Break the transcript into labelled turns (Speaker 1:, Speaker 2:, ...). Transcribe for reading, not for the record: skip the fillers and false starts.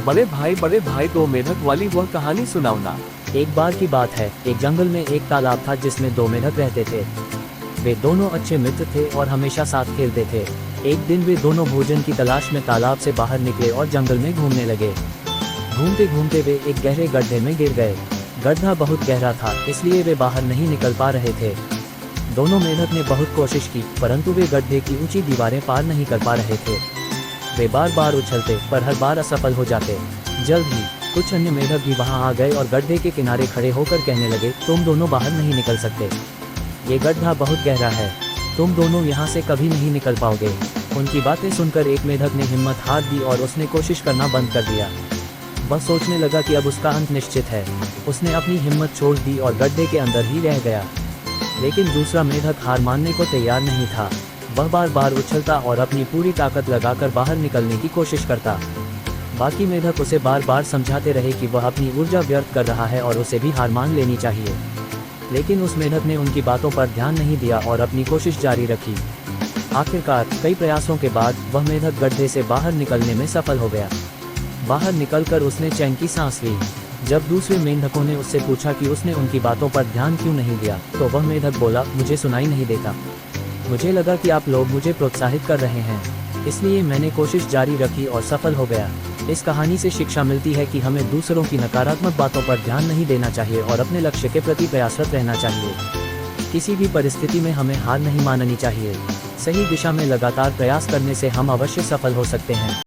Speaker 1: बड़े भाई दो मेढक वाली वह कहानी सुनाओ ना।
Speaker 2: एक बार की बात है, एक जंगल में एक तालाब था जिसमें दो मेढक रहते थे। वे दोनों अच्छे मित्र थे और हमेशा साथ खेलते थे। एक दिन वे दोनों भोजन की तलाश में तालाब से बाहर निकले और जंगल में घूमने लगे। घूमते घूमते वे एक गहरे गड्ढे में गिर गए। गड्ढा बहुत गहरा था, इसलिए वे बाहर नहीं निकल पा रहे थे। दोनों मेढक ने बहुत कोशिश की, परंतु वे गड्ढे की ऊंची दीवारें पार नहीं कर पा रहे थे। वे बार बार उछलते, पर हर बार असफल हो जाते। जल्द ही कुछ अन्य मेढक भी वहां आ गए और गड्ढे के किनारे खड़े होकर कहने लगे, तुम दोनों बाहर नहीं निकल सकते। ये गड्ढा बहुत गहरा है, तुम दोनों यहाँ से कभी नहीं निकल पाओगे। उनकी बातें सुनकर एक मेढक ने हिम्मत हार दी और उसने कोशिश करना बंद कर दिया। वह सोचने लगा कि अब उसका अंत निश्चित है। उसने अपनी हिम्मत छोड़ दी और गड्ढे के अंदर ही रह गया। लेकिन दूसरा मेढक हार मानने को तैयार नहीं था। वह बार बार उछलता और अपनी पूरी ताकत लगाकर बाहर निकलने की कोशिश करता। बाकी मेढक उसे बार बार समझाते रहे कि वह अपनी ऊर्जा व्यर्थ कर रहा है और उसे भी हार मान लेनी चाहिए। लेकिन उस मेढक ने उनकी बातों पर ध्यान नहीं दिया और अपनी कोशिश जारी रखी। आखिरकार कई प्रयासों के बाद वह मेढक गड्ढे से बाहर निकलने में सफल हो गया। बाहर निकलकर उसने चैन की सांस ली। जब दूसरे मेंढकों ने उससे पूछा कि उसने उनकी बातों पर ध्यान क्यों नहीं दिया, तो वह मेढक बोला, मुझे सुनाई नहीं देता। मुझे लगा कि आप लोग मुझे प्रोत्साहित कर रहे हैं, इसलिए मैंने कोशिश जारी रखी और सफल हो गया। इस कहानी से शिक्षा मिलती है कि हमें दूसरों की नकारात्मक बातों पर ध्यान नहीं देना चाहिए और अपने लक्ष्य के प्रति प्रयासरत रहना चाहिए। किसी भी परिस्थिति में हमें हार नहीं माननी चाहिए। सही दिशा में लगातार प्रयास करने से हम अवश्य सफल हो सकते हैं।